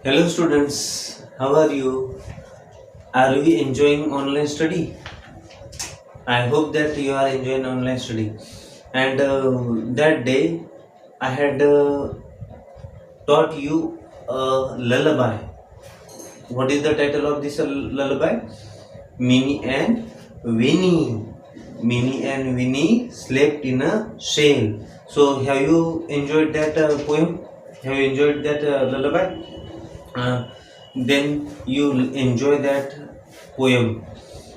Hello students, how are you? Are we enjoying online study? I hope that you are enjoying online study. And that day I had taught you a lullaby. What is the title of this lullaby? Minnie and Winnie. Minnie and Winnie slept in a shell. So have you enjoyed that poem? Have you enjoyed that lullaby? Uh, then you enjoy that poem.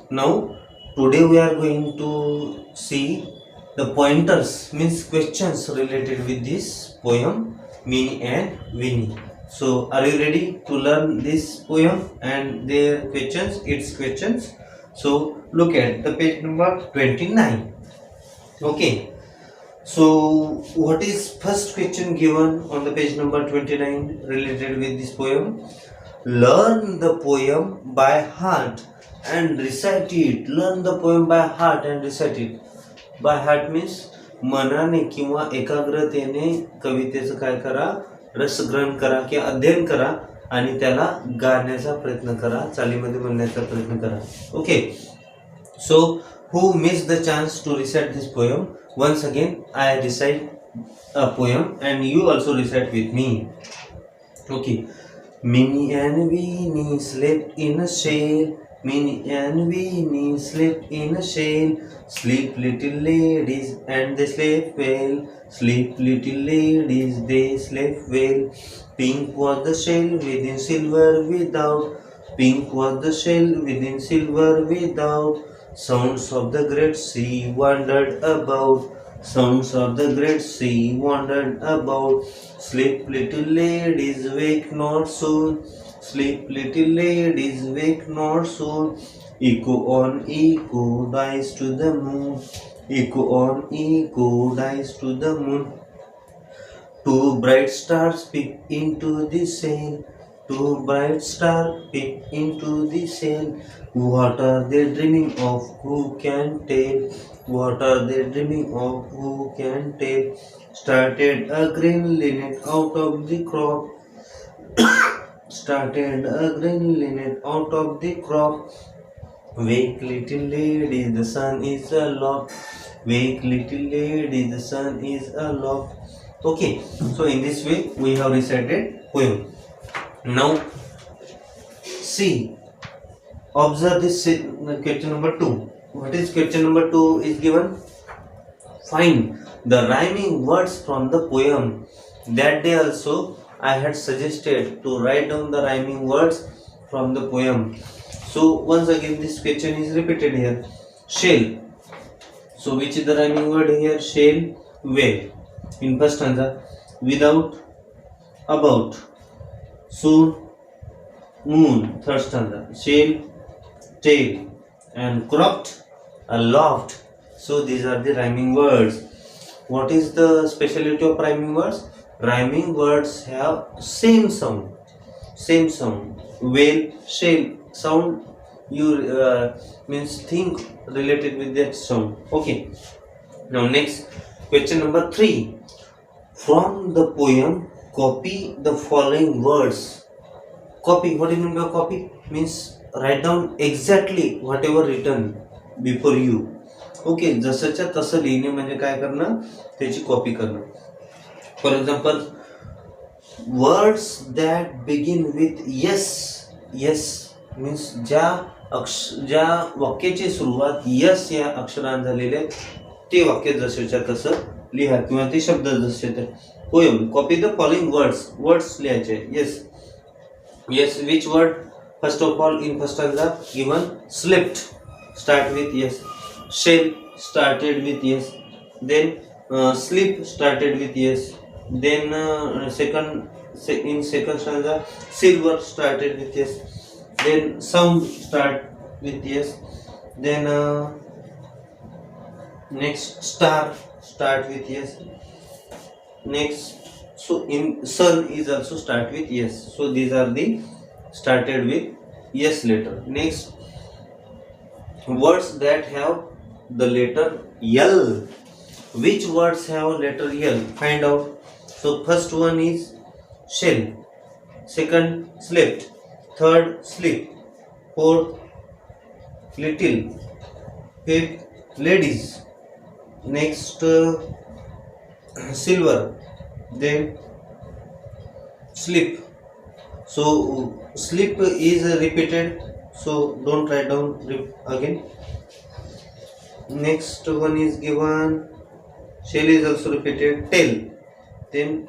Now, today we are going to see the pointers, means questions related with this poem, Minnie and Winnie. So, are you ready to learn this poem and their questions, its questions? So, look at the page number 29. Okay. So, what is first question given on the page number 29 related with this poem? Learn the poem by heart and recite it. Learn the poem by heart and recite it. By heart means मनाने किंवा एकाग्रतेने कवितेचं काय करा, रसग्रहण करा किंवा अध्ययन करा आणि त्याला गाण्याचा प्रयत्न करा, चालीमध्ये म्हणण्याचा प्रयत्न करा. Okay. So who missed the chance to recite this poem? Once again I recite a poem and you also recite with me. Okay. Minnie and Winnie slept in a shell. Minnie and Winnie slept in a shell. Sleep, little ladies, and they slept well. Sleep, little ladies, they slept well. Pink was the shell within, silver without. Pink was the shell within, silver without. Sounds of the great sea wandered about. Sounds of the great sea wandered about. Sleep, little ladies, wake not soon. Sleep, little ladies, wake not soon. Echo on echo dies to the moon. Echo on echo dies to the moon. Two bright stars peep into the sail. Two bright stars peep into the sail. What are they dreaming of? Who can tell? What are they dreaming of? Who can tell? Started a green linnet out of the crop. Started a green linnet out of the crop. Wake little lady, the sun is aloft. Wake little lady, the sun is aloft. Okay, so in this way we have recited poem. Now see, observe this question number 2. What is question number 2 is given? Find the rhyming words from the poem. That day also I had suggested to write down the rhyming words from the poem. So once again this question is repeated here. Shell. So which is the rhyming word here? Shell, well. In first stanza, without, about, soon, moon. Third stanza, shell, tail, and cropped, aloft. So these are the rhyming words. What is the speciality of rhyming words? Rhyming words have same sound. Same sound. Well, shell, sound you means think related with that sound. Okay. Now next question number 3. From the poem, copy the following words. Copy. What do you mean by copy? Means write down exactly whatever written before you. Okay. जसंच्या तसं लिहिणे म्हणजे काय करणं, त्याची copy करणं. For example, words that begin with S. S means ज्या वाक्याची सुरुवात यस या अक्षराने झालेले ते वाक्य जसंच्या तसं लिहा किंवा ते शब्द जसे ते. Poem, copy the following words लिहायचे. Yes. Yes, which word? First of all in first stanza given slept, start with S. Shell started with yes. Then sleep started with yes. Then in second stanza, silver started with yes. Then sound start with yes. Then next star start with yes. Next, so in sun is also start with yes. So these are the started with yes letter. Next, words that have the letter L. Which words have letter L? Find out. So first one is shell. second slept, third sleep, fourth little, fifth ladies, next silver, then sleep. So sleep is repeated, so don't write down again. Next one is given, shell is also repeated, tail, then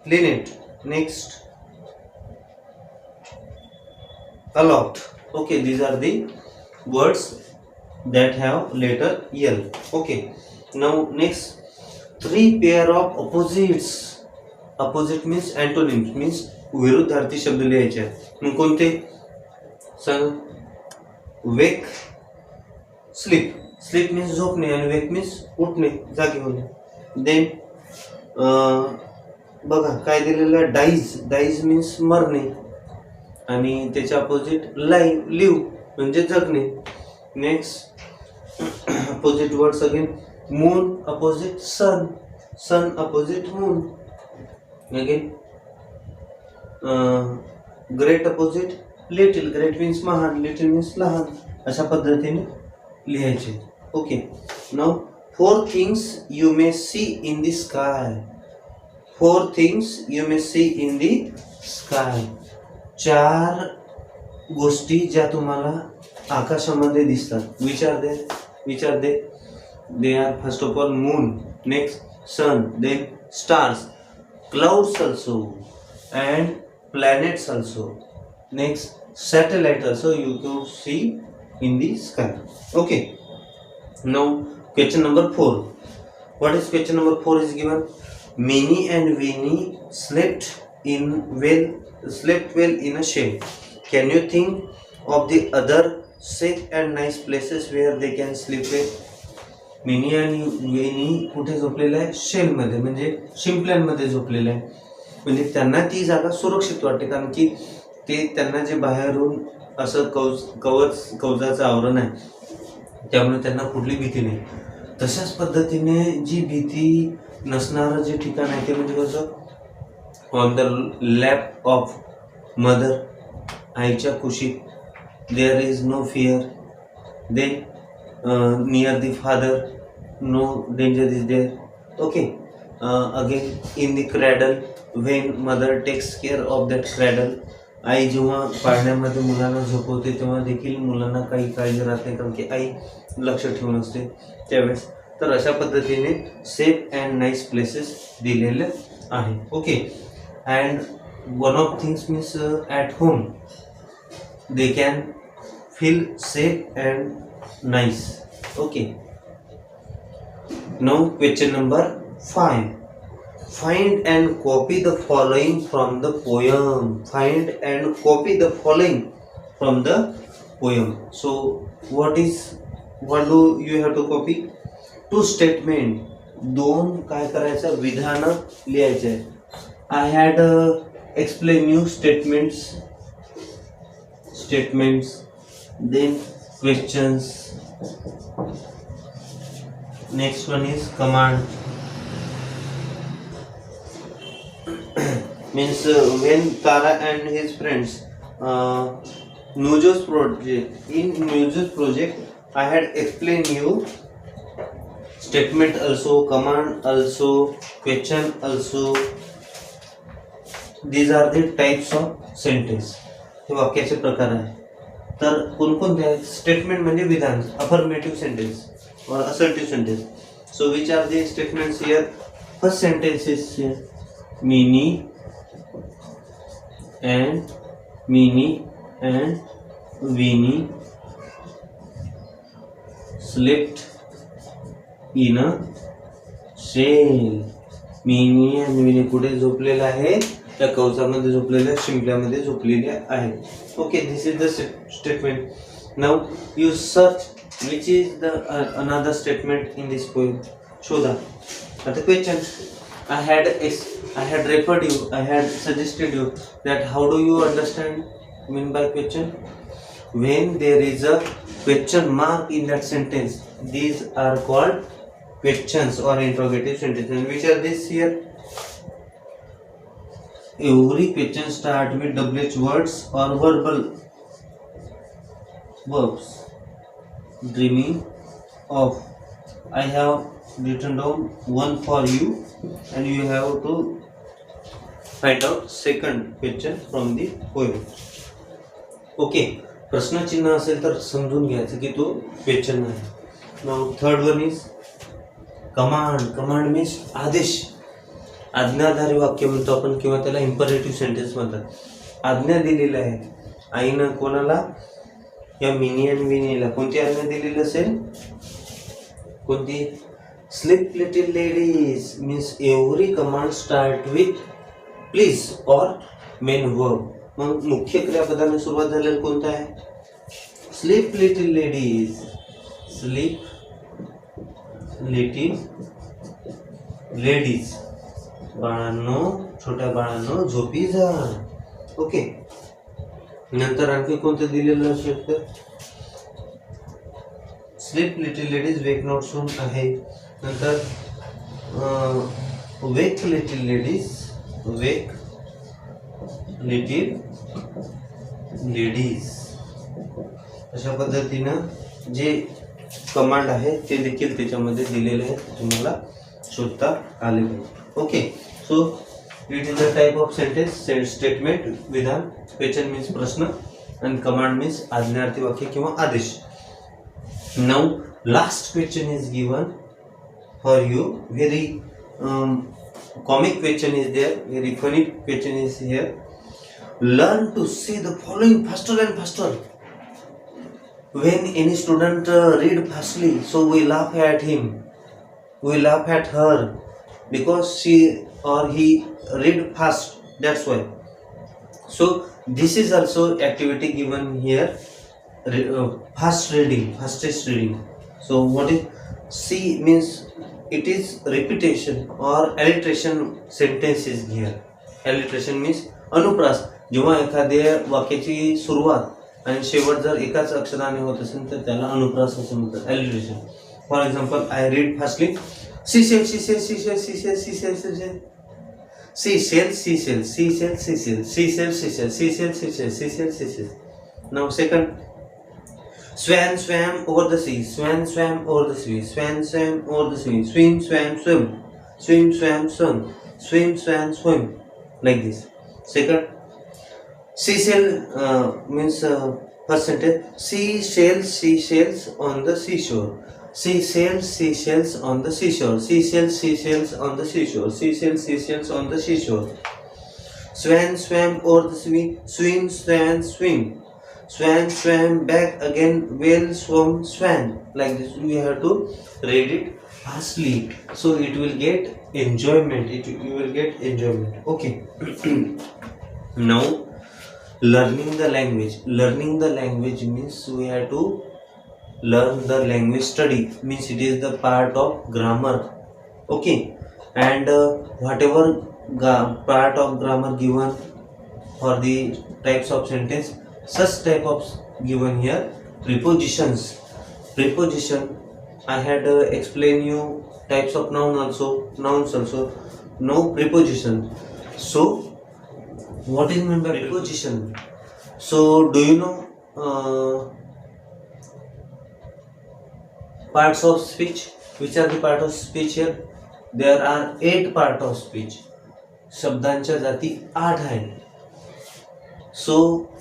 planet, next aloft. Okay, these are the words that have letter L. Okay, now next, three pair of opposites. Opposite means antonyms, means विरुद्धार्थी शब्द लिहायचे आहेत. मग कोणते सांग? वेक, sleep. Sleep means झोपणे आणि वेक means उठणे, जागे होणे. Then बघा काय दिलेलं, डाईज. डाईज मीन्स मरणे आणि त्याच्या अपोजिट लाईव्ह, लिव्ह म्हणजे जगणे. Next opposite words again, moon opposite sun, sun opposite moon. Again great opposite little, great means महान, लिटिल मीन्स लहान. अशा पद्धतीने लिहायचे. Okay, now four things you may see in the sky. Four things you may see in the sky. चार गोष्टी ज्या तुम्हाला आकाशामध्ये दिसतात. विचार दे. They are first of all moon, next sun, then stars, clouds also, and planets also, next satellite also you could see in the sky. Okay, now question number 4. What is question number 4 is given, Minnie and Winnie slept well in a shell. Can you think of the other safe and nice places where they can sleep well? Mini आणि वेनी कुठे झोपलेलं आहे? शेलमध्ये, म्हणजे शिंपल्यांमध्ये झोपलेलं आहे. म्हणजे त्यांना ती जागा सुरक्षित वाटते, कारण की ते त्यांना जे बाहेरून असं कवचाचं आवरण आहे त्यामुळे त्यांना कुठली भीती नाही. तशाच पद्धतीने जी भीती नसणारं जे ठिकाण आहे ते म्हणजे कसं, on the lap of mother, आईच्या कुशीत. There is no fear. Then near the father, no danger is there. Okay, again in the cradle, when mother takes care of that cradle. आई जेव्हा पाळण्यामध्ये मुलांना झोपवते तेव्हा देखील मुलांना काही काळजी राहत नाही, कारण की आई लक्ष ठेवून असते त्यावेळेस. तर अशा पद्धतीने सेफ अँड नाईस प्लेसेस दिलेले आहे. Okay, and one of things means at home they can feel safe and nice. Okay, now question number 5. Find and copy the following from the poem. Find and copy the following from the poem. So what do you have to copy? Two statement, दोन काय करायचं, विधान लिहायचे. I had explain new statements, then questions. Next one is command. Means when Tara and his friends Nujo's project, in Nujo's project I had explained you statement also, command also, question also. These are the types of sentence. हे वाक्याचे प्रकार आहे. तर कोणकोणते आहेत? Statement म्हणजे विधान, affirmative sentence or assertive sentence. So which are the statements here? First sentence is here, Minnie and Winnie slept in a shell. Mini आणि विनी कुठे झोपलेले आहे? त्या कवचामध्ये झोपलेल्या, शिंपल्यामध्ये झोपलेल्या आहेत. Okay, this is the statement. Now you search which is the another statement in this poem. Show that. At the question, I had referred you, I had suggested you that how do you understand mean by question? When there is a question mark in that sentence, these are called questions or interrogative sentences. And which are these here? Every question start with WH words or verbal verbs. Dreaming of. I have written down one for you, and you have to find out second question from the poem. Okay, प्रश्नचिन्ह असेल तर समजून घ्यायचं की तो question आहे. Now third one is command. Command means आदेश, आज्ञाधारी वाक्य म्हणतो आपण किंवा त्याला इम्परेटिव्ह सेंटेन्स म्हणतात. आज्ञा दिलेली आहे आईनं कोणाला, या मिनी आणि विनीला. कोणती आज्ञा दिलेली असेल, कोणती? Sleep little ladies means every command start with please और मेन वर्ब. मग मुख्य क्रियापदाने सुरुवात झालेली कोणतं आहे? Sleep little ladies. Sleep little ladies, बाळांनो, छोट्या बाळांनो झोपी जा. ओके, नंतर आणखी कोणतं दिलेलं असू शकतं? Sleep little ladies wake not soon आहे. नंतर wake little ladies, wake little ladies. अशा पद्धतीनं जे कमांड आहे ते देखील त्याच्यामध्ये दिलेले आहेत, तुम्हाला शोधता आले पाहिजे. Okay, so it is the type of sentence. Statement, विधान, क्वेश्चन मीन्स प्रश्न, आणि कमांड मीन्स आज्ञार्थी वाक्य किंवा आदेश. Now last question is given for you. Very comic question is there, very funny question is here. Learn to say the following faster and faster. When any student read fastly, so we laugh at him, we laugh at her, because she or he read fast, that's why. So this is also activity given here, fast reading, fastest reading. So what is C means? It is repetition or alliteration sentences here. Alliteration means अनुप्रास. जेव्हा एखाद्या वाक्याची सुरुवात आणि शेवट जर एकाच अक्षराने होत असेल तर त्याला अनुप्रास असं म्हणतात, alliteration. For example, I read fastly. Seashell seashell seashell seashell seashell seashell seashell seashell seashell seashell seashell seashell seashell seashell seashell seashell. Now second, Swan swam over the sea. Swan swam over the sea. Swan swam over the sea. Swim swam swim. Swim swam swim. Swim swam swim. Like this. Second, seashell means first sentence. Seashells, seashells on the seashore. Seashells, seashells on the seashore. Seashells, seashells on the seashore. Seashells, seashells on the seashore. Swan swam over the sea. Swim swan swim. Swan swam back again, whale swam swan. Like this we have to read it fastly, so it will get enjoyment. You will get enjoyment. Okay. Now learning the language. Learning the language means we have to learn the language study, means it is the part of grammar. Okay, and whatever part of grammar given for the types of sentence, such type of given here. Prepositions. Preposition, I had explained you types of nouns also. No preposition. So what is meant by preposition? So do you know parts of speech? Which are the part of speech here? There are 8 part of speech. शब्दांच्या जाती 8 आहेत. So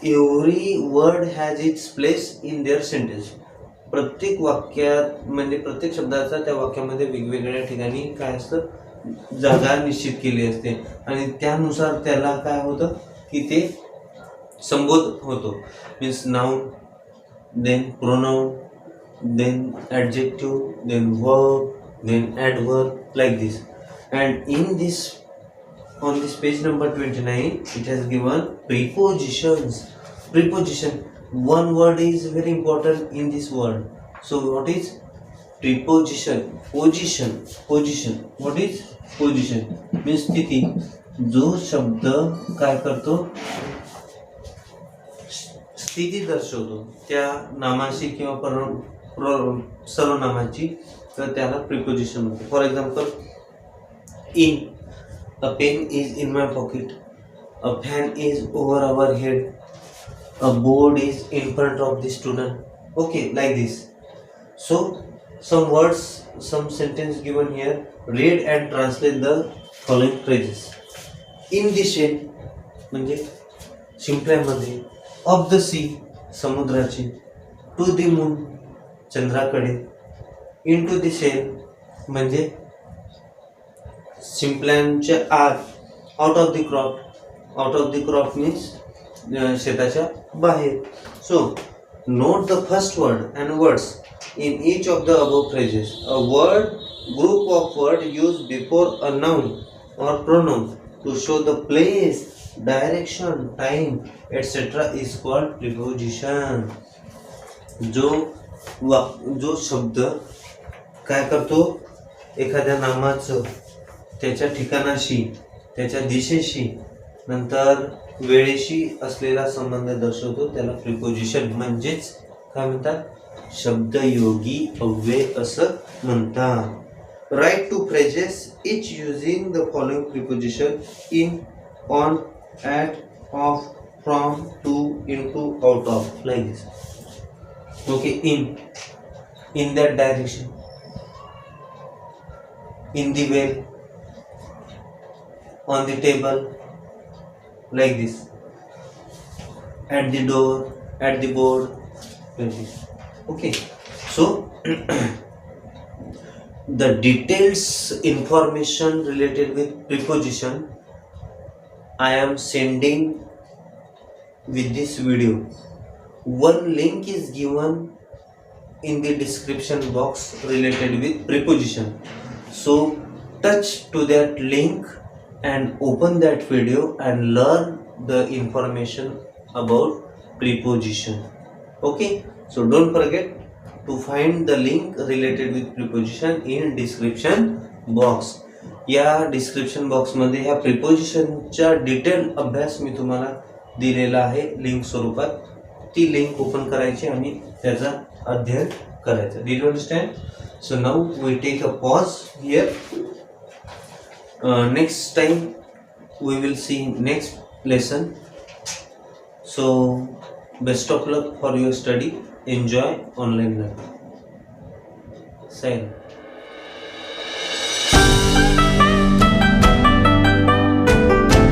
every word has its place in their sentence. प्रत्येक वाक्यात म्हणजे प्रत्येक शब्दाचा त्या वाक्यामध्ये वेगवेगळ्या ठिकाणी काय असतं, जागा निश्चित केली असते आणि त्यानुसार त्याला काय होतं की ते संबोध होतो. Means noun, then pronoun, then adjective, then verb, then adverb, like this. And in this on this page number 29 it has given prepositions. Preposition, one word is very important in this word. So what is preposition? Position. Position, what is position? means स्थिती. जो शब्द काय करतो, स्थिती दर्शवतो त्या नामाची किंवा सर्वनामाची, तर त्याला प्रिपोजिशन म्हणतो. For example, in. A pen is in my pocket. a fan is over our head, a board is in front of the student. Okay, like this. So some words, some sentence given here. Read and translate the following phrases. In the shade म्हणजे शिंपल्यामध्ये, of the sea समुद्राची, to the moon चंद्राकडे, into the shell म्हणजे शिंपल्यांच्या आत, out of the crop, out of the crop means शेताच्या बाहेर. So note the first word and words in each of the above phrases. A word group of words used before a noun or pronoun to show the place, direction, time, etc. is called preposition. जो शब्द काय करतो, एखाद्या नामाचं त्याच्या ठिकाणाशी, त्याच्या दिशेशी, नंतर वेळेशी असलेला संबंध दर्शवतो, त्याला प्रिपोजिशन म्हणजेच काय म्हणतात, शब्दयोगी अव्यय असं म्हणतात. Write to phrases each using the following preposition in, on, at, of, from, to, into, out of, like this. Okay. In that direction, in the well, on the table, like this, at the door, at the board, like this. Okay, so the details information related with preposition I am sending with this video. One link is given in the description box related with preposition, so touch to that link and open that video and learn the information about preposition. Okay, so don't forget to find the link related with preposition in description box. या description box मध्ये ह्या प्रिपोजिशनच्या detail अभ्यास मी तुम्हाला दिलेला आहे link स्वरूपात. ती link open करायची आणि त्याचा अध्ययन करायचं. Did you understand? So now we take a pause here. Next time we will see next lesson. So best of luck for your study. Enjoy online learning. Sign.